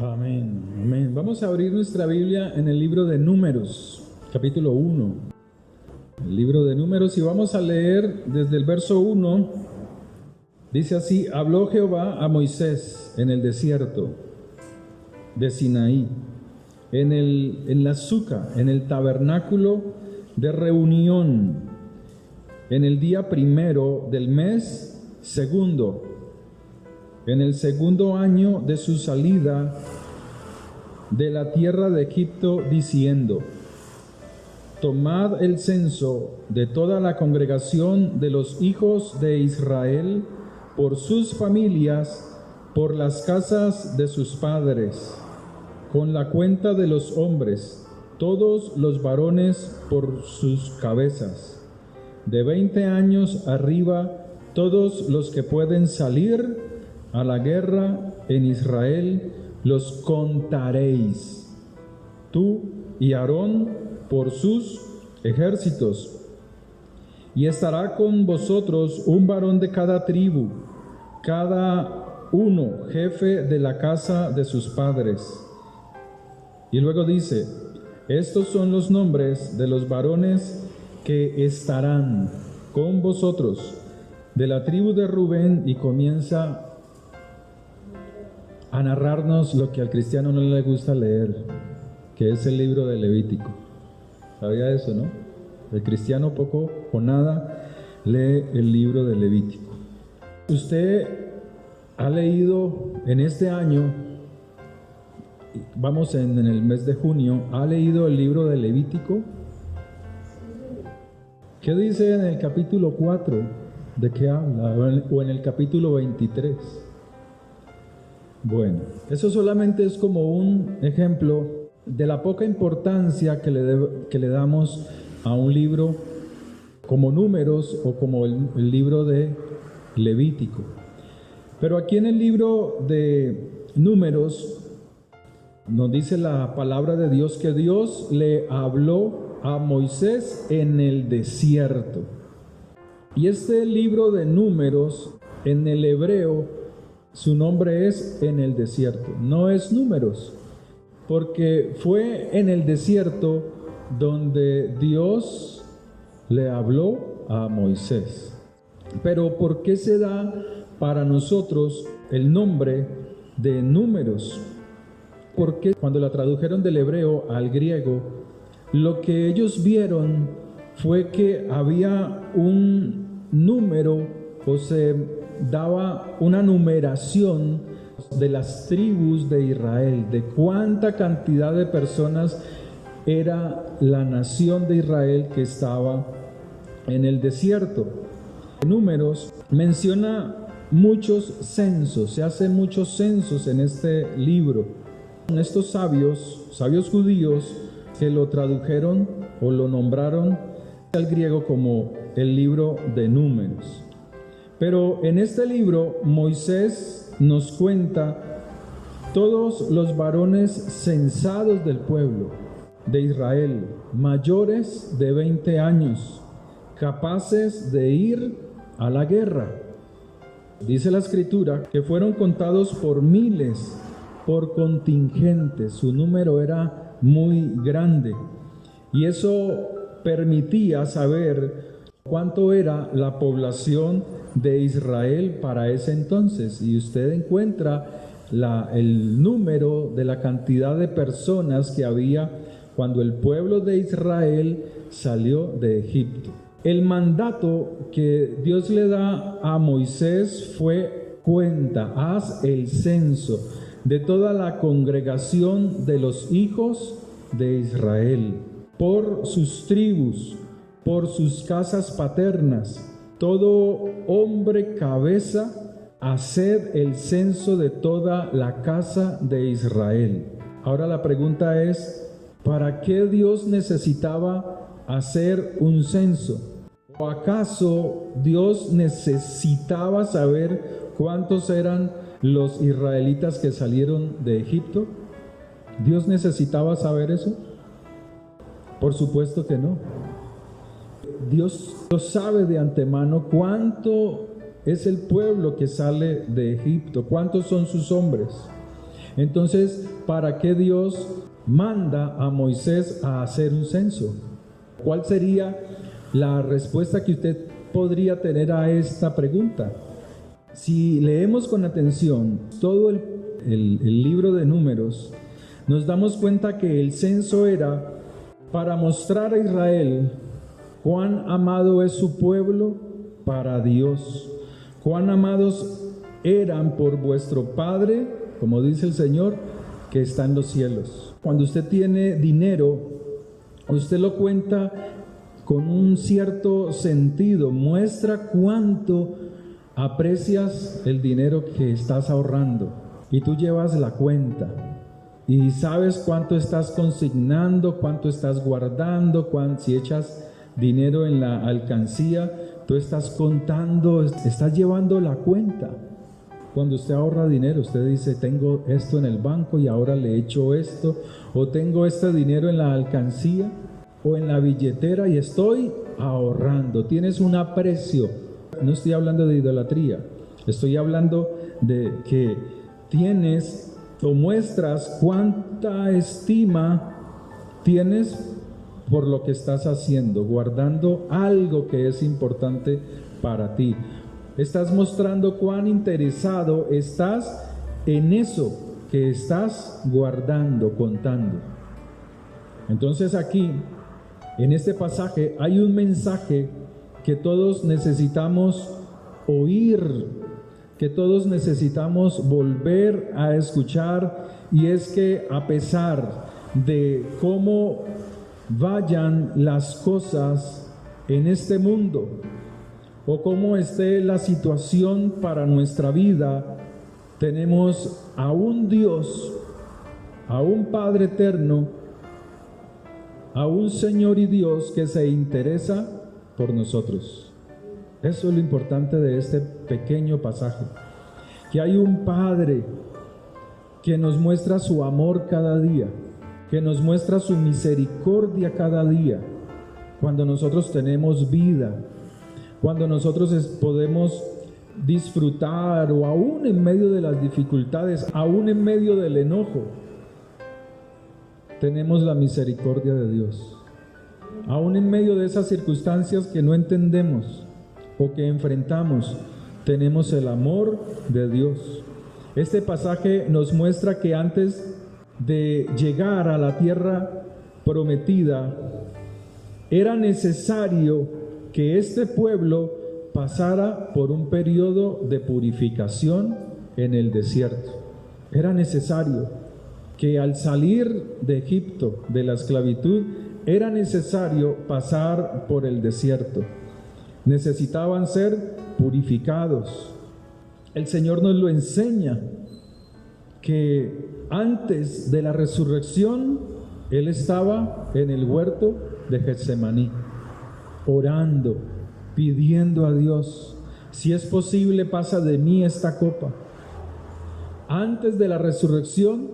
Amén, amén. Vamos a abrir nuestra Biblia en el libro de Números, capítulo 1. El libro de Números, y vamos a leer desde el verso 1. Dice así: habló Jehová a Moisés en el desierto de Sinaí, en la suca, en el tabernáculo de reunión, en el día primero del mes segundo, en el segundo año de su salida de la tierra de Egipto, diciendo: tomad el censo de toda la congregación de los hijos de Israel por sus familias, por las casas de sus padres, con la cuenta de los hombres, todos los varones por sus cabezas, de 20 años arriba, todos los que pueden salir a la guerra en Israel, los contaréis, tú y Aarón por sus ejércitos. Y estará con vosotros un varón de cada tribu, cada uno jefe de la casa de sus padres. Y luego dice: estos son los nombres de los varones que estarán con vosotros de la tribu de Rubén, y comienza a narrarnos lo que al cristiano no le gusta leer, que es el libro de Levítico. ¿Sabía eso, no? El cristiano poco o nada lee el libro de Levítico. Usted ha leído en este año, vamos en el mes de junio, ¿ha leído el libro de Levítico? ¿Qué dice en el capítulo 4? ¿De qué habla? ¿O en el capítulo 23? Bueno, eso solamente es como un ejemplo de la poca importancia que le damos a un libro como Números o como el libro de Levítico. Pero aquí en el libro de Números nos dice la palabra de Dios que Dios le habló a Moisés en el desierto. Y este libro de Números, en el hebreo, su nombre es en el desierto, no es Números, porque fue en el desierto donde Dios le habló a Moisés. Pero ¿por qué se da para nosotros el nombre de Números? Porque cuando la tradujeron del hebreo al griego, lo que ellos vieron fue que había un número, o se daba una numeración de las tribus de Israel, de cuánta cantidad de personas era la nación de Israel que estaba en el desierto. Números menciona muchos censos, se hacen muchos censos en este libro. Estos sabios judíos que lo tradujeron o lo nombraron al griego como el libro de Números. Pero en este libro Moisés nos cuenta todos los varones censados del pueblo de Israel, mayores de 20 años, capaces de ir a la guerra. Dice la Escritura que fueron contados por miles, por contingentes. Su número era muy grande, y eso permitía saber cuánto era la población de Israel para ese entonces. Y usted encuentra el número de la cantidad de personas que había cuando el pueblo de Israel salió de Egipto. El mandato que Dios le da a Moisés fue: cuenta, haz el censo de toda la congregación de los hijos de Israel, por sus tribus, por sus casas paternas, todo hombre cabeza, haced el censo de toda la casa de Israel. Ahora la pregunta es: ¿para qué Dios necesitaba hacer un censo? ¿O acaso Dios necesitaba saber cuántos eran los israelitas que salieron de Egipto? ¿Dios necesitaba saber eso? Por supuesto que no. Dios lo sabe de antemano cuánto es el pueblo que sale de Egipto, cuántos son sus hombres. Entonces, ¿para qué Dios manda a Moisés a hacer un censo? ¿Cuál sería la respuesta que usted podría tener a esta pregunta? Si leemos con atención todo el libro de Números, nos damos cuenta que el censo era para mostrar a Israel cuán amado es su pueblo para Dios, cuán amados eran por vuestro Padre, como dice el Señor, que está en los cielos. Cuando usted tiene dinero, usted lo cuenta con un cierto sentido, muestra cuánto aprecias el dinero que estás ahorrando y tú llevas la cuenta y sabes cuánto estás consignando, cuánto estás guardando, si echas dinero en la alcancía, tú estás contando, estás llevando la cuenta. Cuando usted ahorra dinero, usted dice, tengo esto en el banco y ahora le echo esto, o tengo este dinero en la alcancía o en la billetera y estoy ahorrando. Tienes un aprecio. No estoy hablando de idolatría, estoy hablando de que tienes o muestras cuánta estima tienes por lo que estás haciendo, guardando algo que es importante para ti. Estás mostrando cuán interesado estás en eso que estás guardando, contando. Entonces aquí, en este pasaje, hay un mensaje que todos necesitamos oír, que todos necesitamos volver a escuchar, y es que a pesar de cómo vayan las cosas en este mundo o cómo esté la situación para nuestra vida, tenemos a un Dios, a un Padre eterno, a un Señor y Dios que se interesa por nosotros. Eso es lo importante de este pequeño pasaje, que hay un Padre que nos muestra su amor cada día, que nos muestra su misericordia cada día, cuando nosotros tenemos vida, cuando nosotros podemos disfrutar, o aún en medio de las dificultades, aún en medio del enojo, tenemos la misericordia de Dios. Aún en medio de esas circunstancias que no entendemos o que enfrentamos, tenemos el amor de Dios. Este pasaje nos muestra que antes de llegar a la tierra prometida, era necesario que este pueblo pasara por un periodo de purificación en el desierto. Era necesario que al salir de Egipto, de la esclavitud, era necesario pasar por el desierto. Necesitaban ser purificados. El Señor nos lo enseña, que antes de la resurrección, Él estaba en el huerto de Getsemaní, orando, pidiendo a Dios, si es posible, pasa de mí esta copa. Antes de la resurrección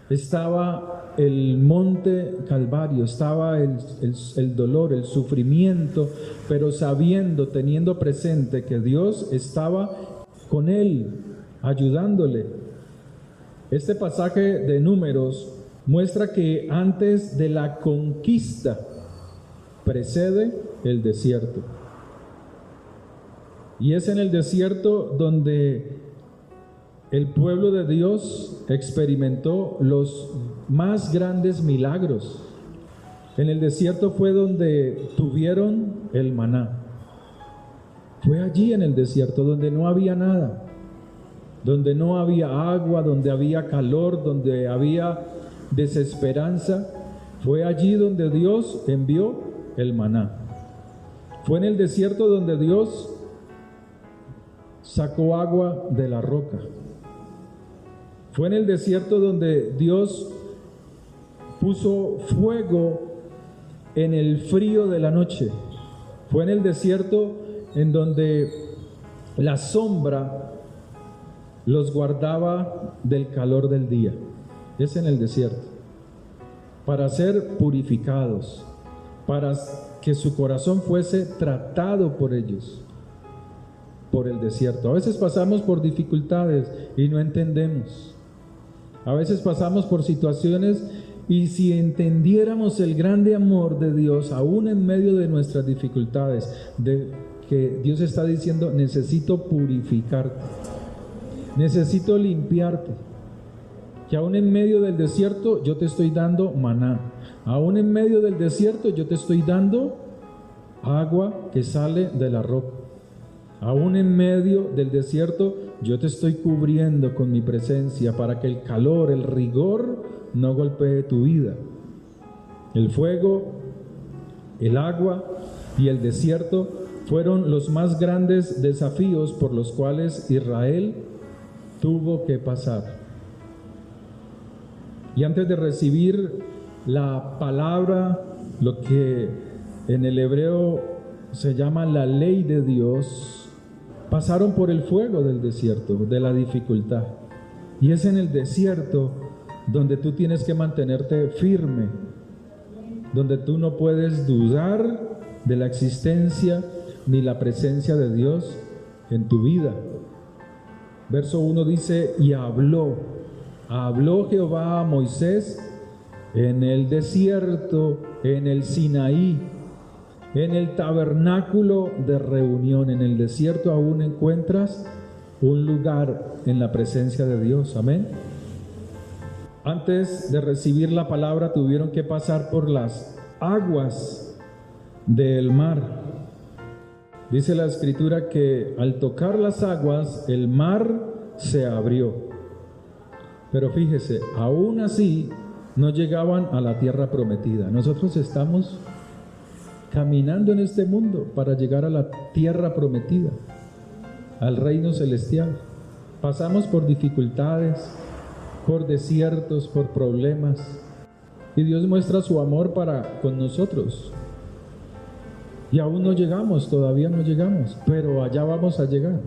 estaba el monte Calvario, estaba el dolor, el sufrimiento, pero sabiendo, teniendo presente que Dios estaba con él, ayudándole. Este pasaje de Números muestra que antes de la conquista precede el desierto. Y es en el desierto donde el pueblo de Dios experimentó los más grandes milagros. En el desierto fue donde tuvieron el maná. Fue allí en el desierto donde no había nada, donde no había agua, donde había calor, donde había desesperanza. Fue allí donde Dios envió el maná. Fue en el desierto donde Dios sacó agua de la roca. Fue en el desierto donde Dios puso fuego en el frío de la noche. Fue en el desierto en donde la sombra los guardaba del calor del día. Es en el desierto, para ser purificados, para que su corazón fuese tratado por ellos, por el desierto. A veces pasamos por dificultades y no entendemos. A veces pasamos por situaciones y si entendiéramos el grande amor de Dios, aún en medio de nuestras dificultades, de que Dios está diciendo, necesito purificarte, necesito limpiarte, que aún en medio del desierto yo te estoy dando maná, aún en medio del desierto yo te estoy dando agua que sale de la roca, aún en medio del desierto yo te estoy cubriendo con mi presencia para que el calor, el rigor no golpee tu vida. El fuego, el agua y el desierto fueron los más grandes desafíos por los cuales Israel tuvo que pasar. Y antes de recibir la palabra, lo que en el hebreo se llama la ley de Dios, pasaron por el fuego del desierto, de la dificultad. Y es en el desierto donde tú tienes que mantenerte firme, donde tú no puedes dudar de la existencia ni la presencia de Dios en tu vida. Verso 1 dice, y habló Jehová a Moisés en el desierto, en el Sinaí, en el tabernáculo de reunión. En el desierto aún encuentras un lugar en la presencia de Dios. Amén. Antes de recibir la palabra tuvieron que pasar por las aguas del mar. Dice la escritura que al tocar las aguas el mar se abrió. Pero fíjese, aún así no llegaban a la tierra prometida. Nosotros estamos caminando en este mundo para llegar a la tierra prometida, al reino celestial. Pasamos por dificultades, por desiertos, por problemas, y Dios muestra su amor para con nosotros. Y aún no llegamos, todavía no llegamos, pero allá vamos a llegar.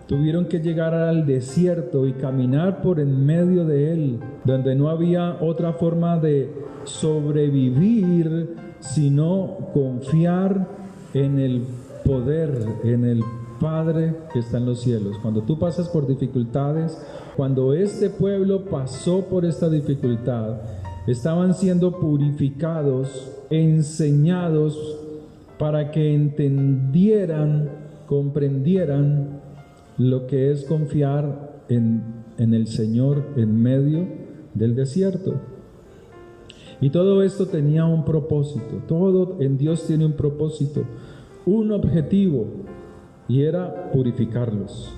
Tuvieron que llegar al desierto y caminar por en medio de él, donde no había otra forma de sobrevivir, sino confiar en el poder, en el Padre que está en los cielos. Cuando tú pasas por dificultades, cuando este pueblo pasó por esta dificultad, estaban siendo purificados, enseñados para que entendieran, comprendieran lo que es confiar en el Señor en medio del desierto. Y todo esto tenía un propósito. Todo en Dios tiene un propósito, un objetivo, y era purificarlos.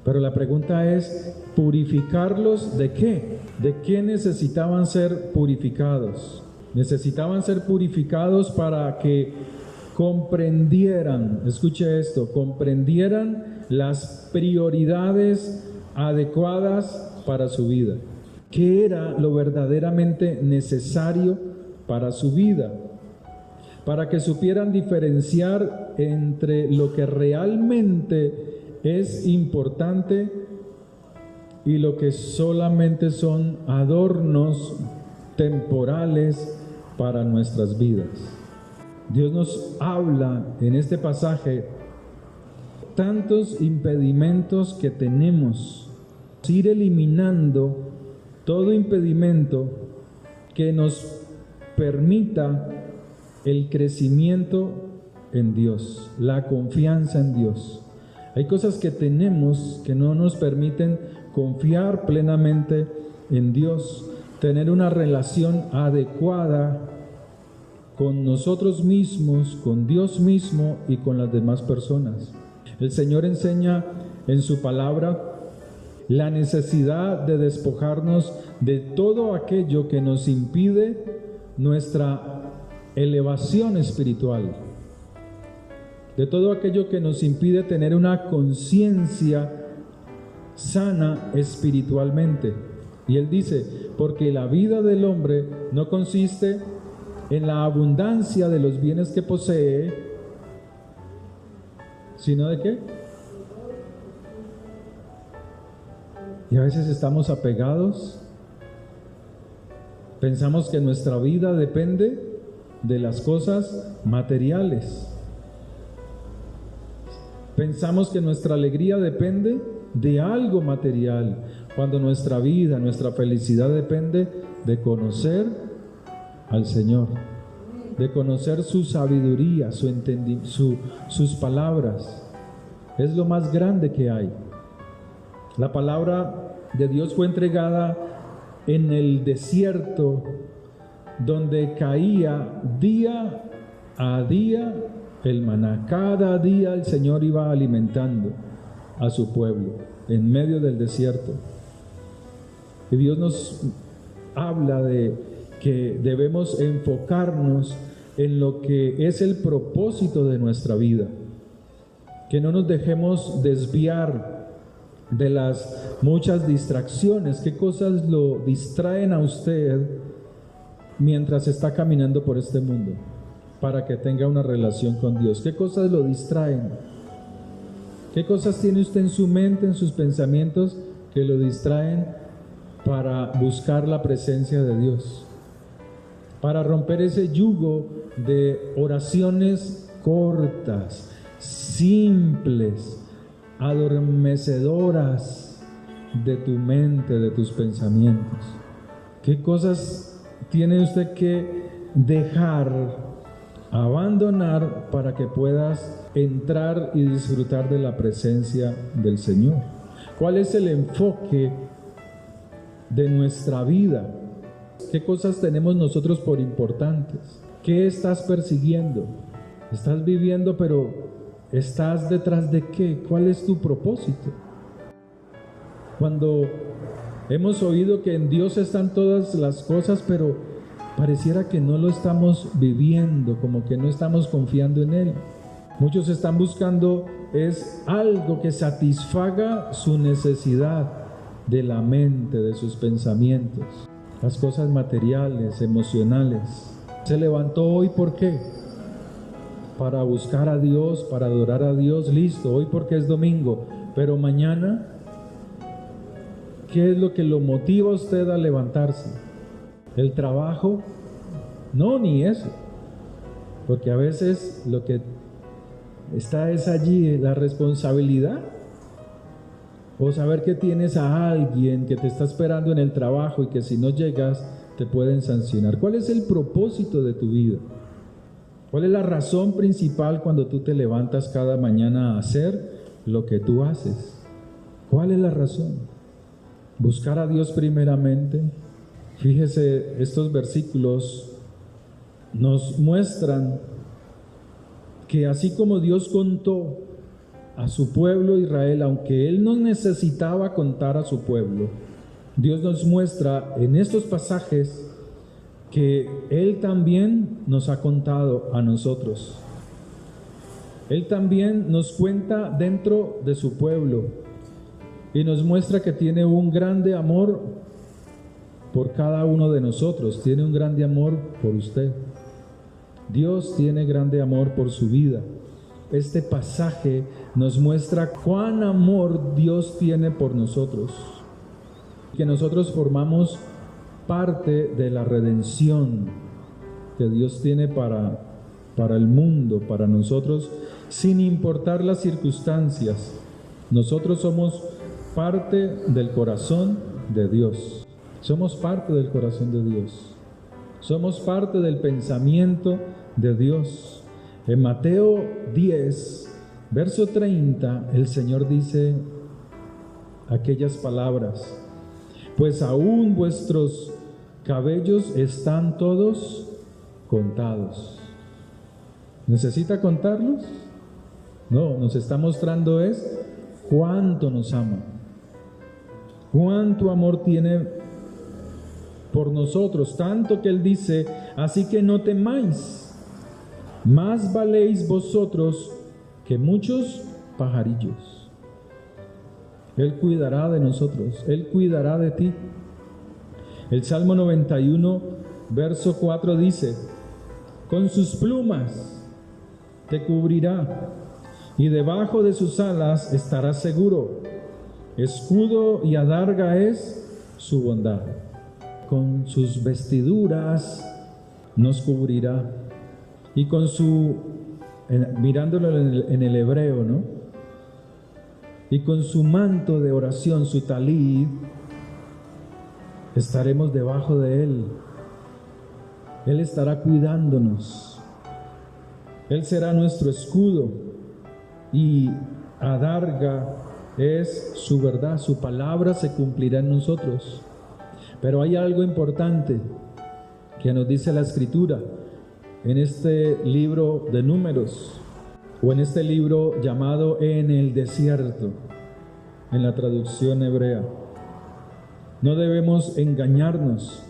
Pero la pregunta es, ¿purificarlos de qué? ¿De qué necesitaban ser purificados? Necesitaban ser purificados para que comprendieran, escuche esto, comprendieran las prioridades adecuadas para su vida. ¿Qué era lo verdaderamente necesario para su vida? Para que supieran diferenciar entre lo que realmente es importante y lo que solamente son adornos temporales para nuestras vidas. Dios nos habla en este pasaje tantos impedimentos que tenemos, ir eliminando todo impedimento que nos permita el crecimiento en Dios, la confianza en Dios. Hay cosas que tenemos que no nos permiten confiar plenamente en Dios, tener una relación adecuada con nosotros mismos, con Dios mismo y con las demás personas. El Señor enseña en su palabra la necesidad de despojarnos de todo aquello que nos impide nuestra elevación espiritual, de todo aquello que nos impide tener una conciencia sana espiritualmente. Y Él dice, porque la vida del hombre no consiste en la abundancia de los bienes que posee, sino ¿de qué? Y a veces estamos apegados, pensamos que nuestra vida depende de las cosas materiales. Pensamos que nuestra alegría depende de algo material, cuando nuestra vida, nuestra felicidad depende de conocer al Señor, de conocer su sabiduría, sus palabras. Es lo más grande que hay. La palabra de Dios fue entregada en el desierto, donde caía día a día el maná. Cada día el Señor iba alimentando a su pueblo en medio del desierto. Y Dios nos habla de que debemos enfocarnos en lo que es el propósito de nuestra vida, que no nos dejemos desviar de las muchas distracciones. ¿Qué cosas lo distraen a usted mientras está caminando por este mundo para que tenga una relación con Dios? ¿Qué cosas lo distraen? ¿Qué cosas tiene usted en su mente, en sus pensamientos, que lo distraen para buscar la presencia de Dios? Para romper ese yugo de oraciones cortas, simples, adormecedoras de tu mente, de tus pensamientos. ¿Qué cosas tiene usted que dejar, abandonar, para que puedas entrar y disfrutar de la presencia del Señor? ¿Cuál es el enfoque de nuestra vida? ¿Qué cosas tenemos nosotros por importantes? ¿Qué estás persiguiendo? ¿Estás viviendo, pero estás detrás de qué? ¿Cuál es tu propósito? Cuando hemos oído que en Dios están todas las cosas, pero pareciera que no lo estamos viviendo, como que no estamos confiando en Él. Muchos están buscando es algo que satisfaga su necesidad de la mente, de sus pensamientos, las cosas materiales, emocionales. Se levantó hoy, ¿por qué? Para buscar a Dios, para adorar a Dios, listo, hoy porque es domingo, pero mañana, ¿qué es lo que lo motiva a usted a levantarse? ¿El trabajo? No, ni eso, porque a veces lo que está es allí, la responsabilidad, o saber que tienes a alguien que te está esperando en el trabajo y que si no llegas te pueden sancionar. ¿Cuál es el propósito de tu vida? ¿Cuál es la razón principal cuando tú te levantas cada mañana a hacer lo que tú haces? ¿Cuál es la razón? Buscar a Dios primeramente. Fíjese, estos versículos nos muestran que así como Dios contó a su pueblo Israel, aunque Él no necesitaba contar a su pueblo, Dios nos muestra en estos pasajes que Él también nos ha contado a nosotros. Él también nos cuenta dentro de su pueblo y nos muestra que tiene un grande amor por cada uno de nosotros, tiene un grande amor por usted. Dios tiene grande amor por su vida. Este pasaje nos muestra cuán amor Dios tiene por nosotros, que nosotros formamos parte de la redención que Dios tiene para el mundo, para nosotros, sin importar las circunstancias. Nosotros somos parte del corazón de Dios. Somos parte del corazón de Dios. Somos parte del pensamiento de Dios. En Mateo 10, verso 30, el Señor dice aquellas palabras: pues aún vuestros cabellos están todos contados. ¿Necesita contarlos? No, nos está mostrando es cuánto nos ama, cuánto amor tiene por nosotros, tanto que Él dice: así que no temáis, más valéis vosotros que muchos pajarillos. Él cuidará de nosotros, Él cuidará de ti. El Salmo 91, verso 4 dice: con sus plumas te cubrirá, y debajo de sus alas estarás seguro. Escudo y adarga es su bondad. Con sus vestiduras nos cubrirá. Y con su, mirándolo en el hebreo, ¿no? y con su manto de oración, su talid, estaremos debajo de Él. Él estará cuidándonos. Él será nuestro escudo y adarga es su verdad, su palabra se cumplirá en nosotros. Pero hay algo importante que nos dice la Escritura en este libro de Números, o en este libro llamado En el Desierto, en la traducción hebrea. No debemos engañarnos,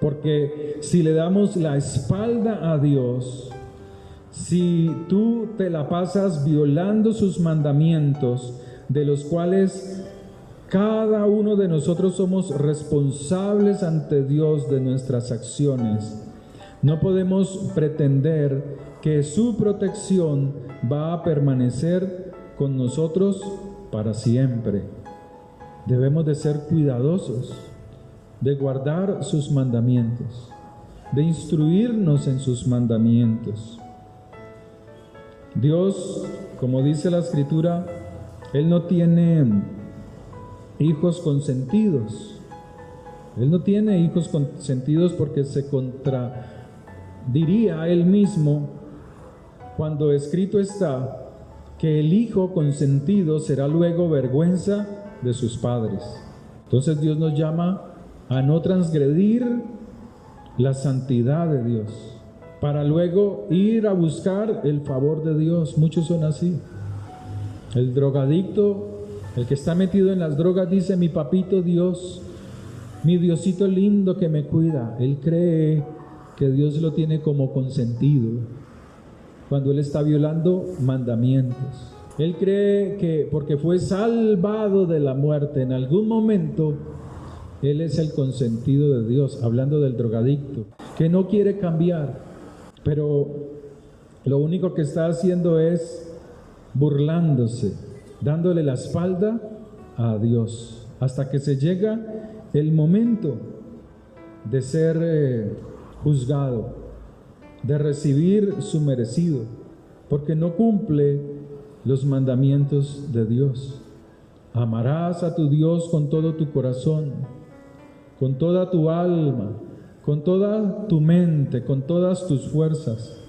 porque si le damos la espalda a Dios, si tú te la pasas violando sus mandamientos, de los cuales cada uno de nosotros somos responsables ante Dios de nuestras acciones, no podemos pretender que su protección va a permanecer con nosotros para siempre. Debemos de ser cuidadosos, de guardar sus mandamientos, de instruirnos en sus mandamientos. Dios, como dice la Escritura, Él no tiene hijos consentidos. Él no tiene hijos consentidos porque se contradiría a Él mismo cuando escrito está que el hijo consentido será luego vergüenza de sus padres. Entonces Dios nos llama a no transgredir la santidad de Dios, para luego ir a buscar el favor de Dios. Muchos son así. El drogadicto, el que está metido en las drogas, dice: mi papito Dios, mi Diosito lindo que me cuida. Él cree que Dios lo tiene como consentido cuando él está violando mandamientos. Él cree que porque fue salvado de la muerte en algún momento, él es el consentido de Dios, hablando del drogadicto, que no quiere cambiar, pero lo único que está haciendo es burlándose, dándole la espalda a Dios, hasta que se llega el momento de ser juzgado, de recibir su merecido, porque no cumple los mandamientos de Dios. Amarás a tu Dios con todo tu corazón, con toda tu alma, con toda tu mente, con todas tus fuerzas.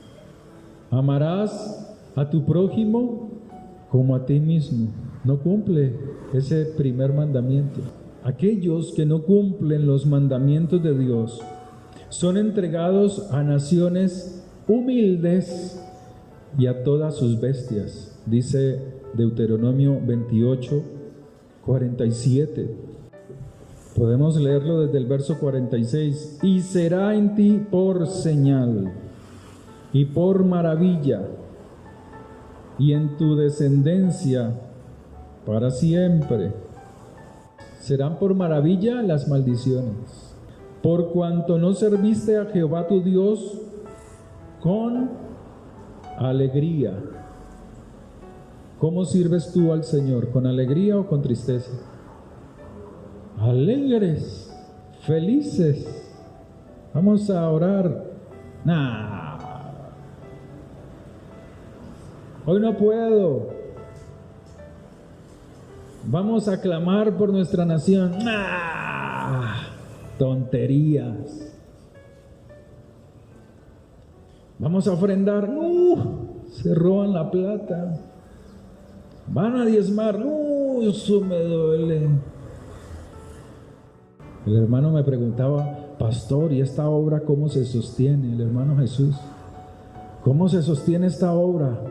Amarás a tu prójimo como a ti mismo. No cumple ese primer mandamiento. Aquellos que no cumplen los mandamientos de Dios son entregados a naciones humildes y a todas sus bestias, dice Deuteronomio 28, 47. Podemos leerlo desde el verso 46. Y será en ti por señal y por maravilla, y en tu descendencia para siempre. Serán por maravilla las maldiciones, por cuanto no serviste a Jehová tu Dios con alegría. ¿Cómo sirves tú al Señor? ¿Con alegría o con tristeza? Alegres, felices. Vamos a orar. Hoy no puedo. Vamos a clamar por nuestra nación. Tonterías. Vamos a ofrendar. Se roban la plata. Van a diezmar. Eso me duele. El hermano me preguntaba: pastor, ¿y esta obra cómo se sostiene? El hermano Jesús, ¿cómo se sostiene esta obra?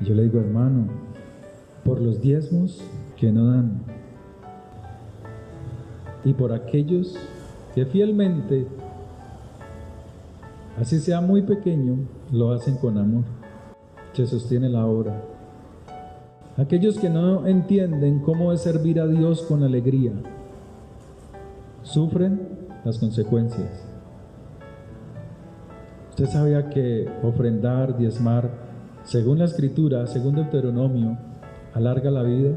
Y yo le digo: hermano, por los diezmos que no dan, y por aquellos que fielmente, así sea muy pequeño, lo hacen con amor. Se sostiene la obra. Aquellos que no entienden cómo es servir a Dios con alegría, sufren las consecuencias. Usted sabía que ofrendar, diezmar, según la Escritura, según Deuteronomio, alarga la vida,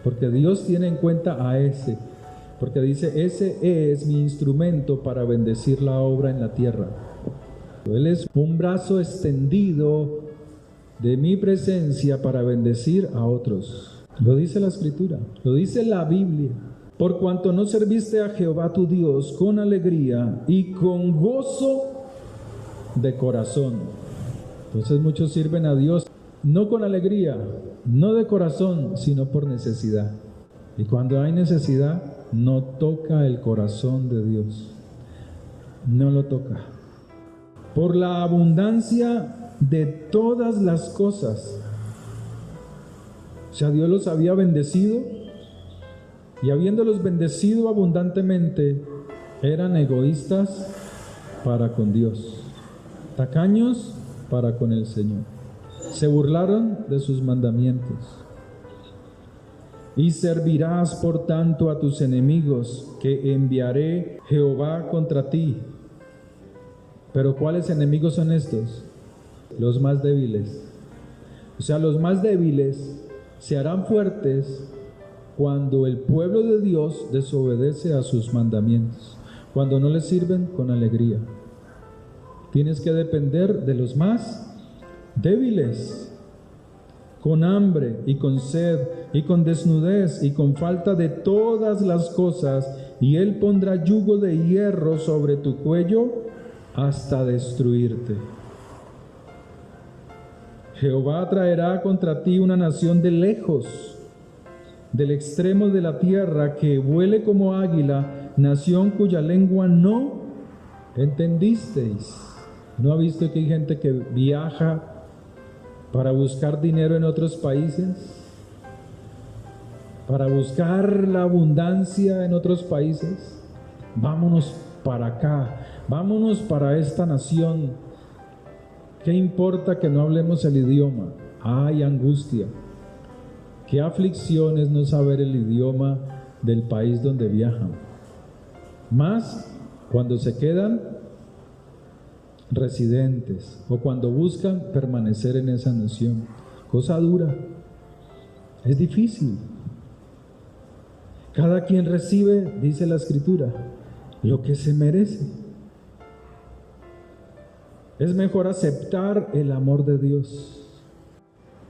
porque Dios tiene en cuenta a ese, porque dice: ese es mi instrumento para bendecir la obra en la tierra. Él es un brazo extendido de mi presencia para bendecir a otros. Lo dice la Escritura, lo dice la Biblia. Por cuanto no serviste a Jehová tu Dios con alegría y con gozo de corazón. Entonces muchos sirven a Dios no con alegría, no de corazón, sino por necesidad. Y cuando hay necesidad, no toca el corazón de Dios. No lo toca. Por la abundancia de todas las cosas. O sea, Dios los había bendecido, y habiéndolos bendecido abundantemente, eran egoístas para con Dios, tacaños para con el Señor. Se burlaron de sus mandamientos. Y servirás por tanto a tus enemigos, que enviaré Jehová contra ti. Pero ¿cuáles enemigos son estos? Los más débiles. O sea, los más débiles se harán fuertes cuando el pueblo de Dios desobedece a sus mandamientos, cuando no les sirven con alegría. Tienes que depender de los más débiles, con hambre y con sed y con desnudez y con falta de todas las cosas, y Él pondrá yugo de hierro sobre tu cuello hasta destruirte. Jehová traerá contra ti una nación de lejos, del extremo de la tierra, que vuele como águila, nación cuya lengua no entendisteis. ¿No ha visto que hay gente que viaja para buscar dinero en otros países? Para buscar la abundancia en otros países. Vámonos para acá, vámonos para esta nación. ¿Qué importa que no hablemos el idioma? ¡Ay, angustia! ¿Qué aflicción es no saber el idioma del país donde viajan? Más cuando se quedan residentes o cuando buscan permanecer en esa nación. Cosa dura, es difícil. Cada quien recibe, dice la Escritura, lo que se merece. Es mejor aceptar el amor de Dios.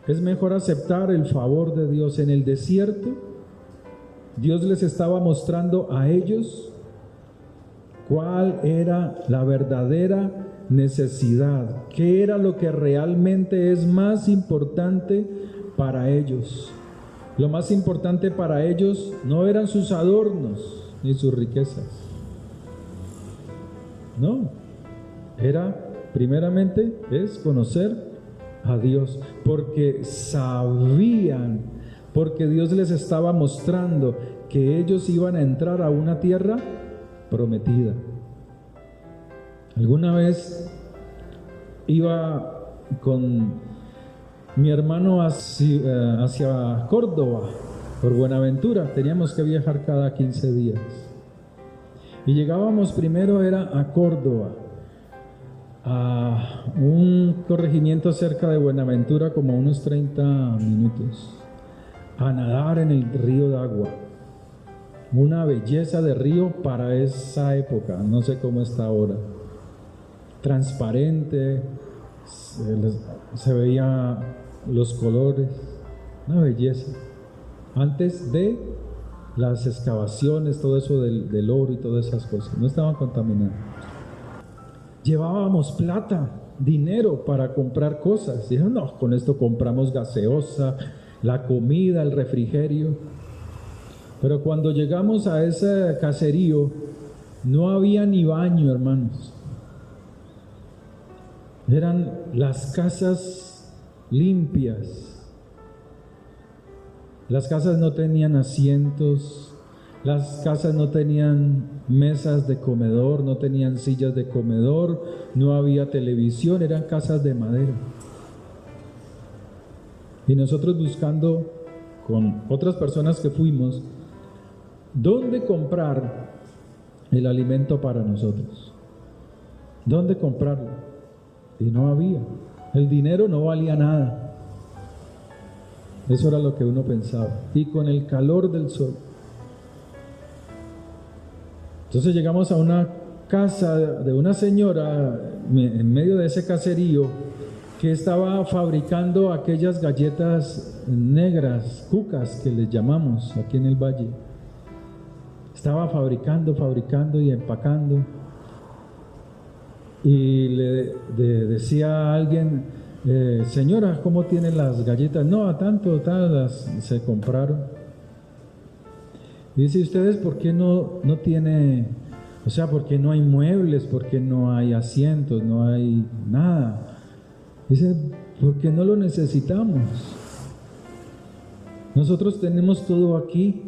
Es mejor aceptar el favor de Dios. En el desierto, Dios les estaba mostrando a ellos cuál era la verdadera necesidad, qué era lo que realmente es más importante para ellos. Lo más importante para ellos no eran sus adornos ni sus riquezas. No, era primeramente es conocer a Dios, porque sabían, porque Dios les estaba mostrando que ellos iban a entrar a una tierra prometida. Alguna vez iba con mi hermano hacia Córdoba, por Buenaventura. Teníamos que viajar cada 15 días. Y llegábamos primero era a Córdoba, a un corregimiento cerca de Buenaventura, como unos 30 minutos, a nadar en el río de agua. Una belleza de río para esa época, no sé cómo está ahora. Transparente, se veía los colores, una belleza. Antes de las excavaciones, todo eso del oro y todas esas cosas, no estaban contaminados. Llevábamos plata, dinero para comprar cosas. Dijeron, no, con esto compramos gaseosa, la comida, el refrigerio. Pero cuando llegamos a ese caserío, no había ni baño, hermanos. Eran las casas limpias. Las casas no tenían asientos, las casas no tenían mesas de comedor, no tenían sillas de comedor, no había televisión, eran casas de madera. Y nosotros buscando con otras personas que fuimos, ¿dónde comprar el alimento para nosotros? ¿Dónde comprarlo? Y no había. El dinero no valía nada. Eso era lo que uno pensaba. Y con el calor del sol. Entonces llegamos a una casa de una señora en medio de ese caserío, que estaba fabricando aquellas galletas negras, cucas que les llamamos aquí en el valle. Estaba fabricando y empacando. Y le decía a alguien, señora, ¿cómo tienen las galletas? No, a tanto, las se compraron. Y dice, ¿ustedes por qué no tiene, o sea, por qué no hay muebles, por qué no hay asientos, no hay nada? Dice, porque no lo necesitamos. Nosotros tenemos todo aquí.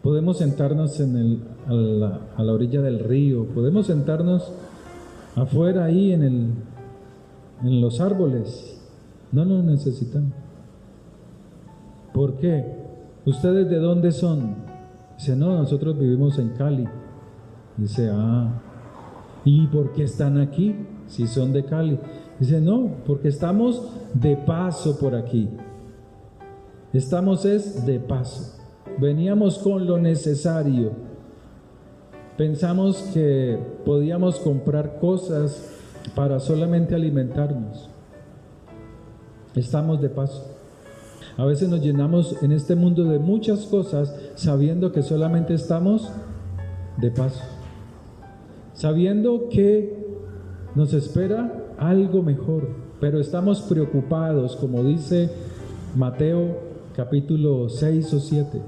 Podemos sentarnos a la orilla del río, podemos sentarnos afuera ahí en los árboles. No lo necesitamos. ¿Por qué? ¿Ustedes de dónde son? Dice, no, nosotros vivimos en Cali. Dice, ¿y por qué están aquí si son de Cali? Dice, no, porque estamos de paso por aquí. Estamos de paso. Veníamos con lo necesario. Pensamos que podíamos comprar cosas para solamente alimentarnos. Estamos de paso. A veces nos llenamos en este mundo de muchas cosas sabiendo que solamente estamos de paso. Sabiendo que nos espera algo mejor, pero estamos preocupados, como dice Mateo capítulo 6 o 7.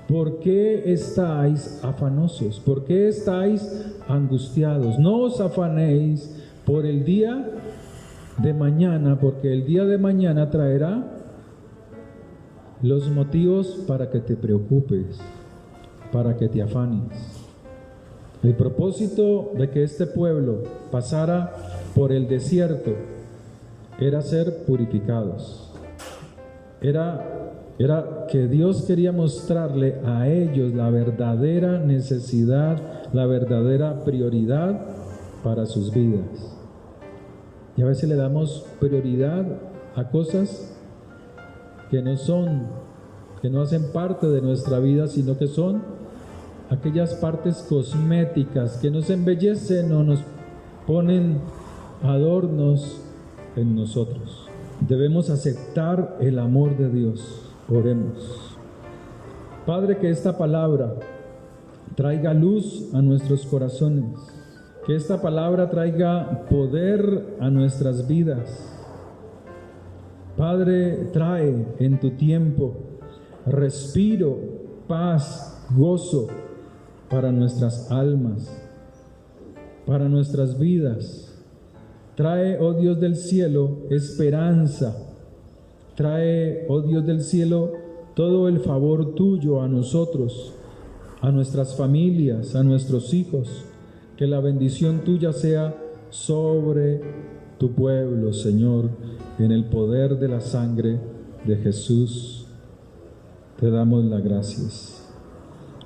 ¿Por qué estáis afanosos? ¿Por qué estáis angustiados? No os afanéis por el día de mañana, porque el día de mañana traerá los motivos para que te preocupes, para que te afanes. El propósito de que este pueblo pasara por el desierto era ser purificados. Era que Dios quería mostrarle a ellos la verdadera necesidad, la verdadera prioridad para sus vidas. Y a veces le damos prioridad a cosas que no hacen parte de nuestra vida, sino que son aquellas partes cosméticas que nos embellecen o nos ponen adornos en nosotros. Debemos aceptar el amor de Dios. Oremos. Padre, que esta palabra traiga luz a nuestros corazones, que esta palabra traiga poder a nuestras vidas. Padre, trae en tu tiempo respiro, paz, gozo para nuestras almas, para nuestras vidas. Trae, oh Dios del cielo, esperanza. Trae, oh Dios del cielo, todo el favor tuyo a nosotros, a nuestras familias, a nuestros hijos. Que la bendición tuya sea sobre tu pueblo, Señor, en el poder de la sangre de Jesús. Te damos las gracias.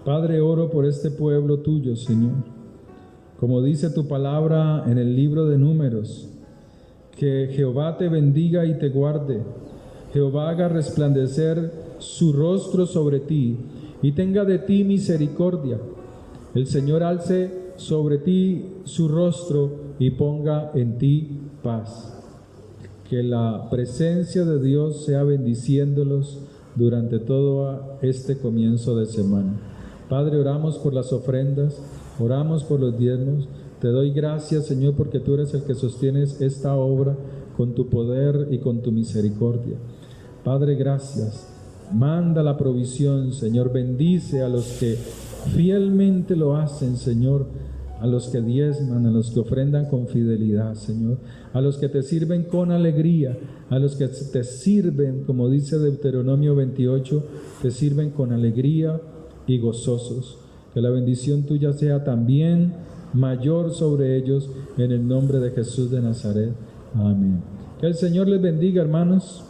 Padre, oro por este pueblo tuyo, Señor. Como dice tu palabra en el libro de Números, que Jehová te bendiga y te guarde. Jehová haga resplandecer su rostro sobre ti y tenga de ti misericordia. El Señor alce sobre ti su rostro y ponga en ti paz. Que la presencia de Dios sea bendiciéndolos durante todo este comienzo de semana. Padre, oramos por las ofrendas, oramos por los diezmos. Te doy gracias, Señor, porque tú eres el que sostienes esta obra con tu poder y con tu misericordia. Padre, gracias. Manda la provisión, Señor. Bendice a los que fielmente lo hacen, Señor. A los que diezman, a los que ofrendan con fidelidad, Señor. A los que te sirven con alegría, a los que te sirven, como dice Deuteronomio 28, te sirven con alegría y gozosos. Que la bendición tuya sea también mayor sobre ellos, en el nombre de Jesús de Nazaret. Amén. Que el Señor les bendiga, hermanos,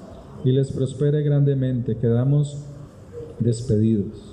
y les prospere grandemente. Quedamos despedidos.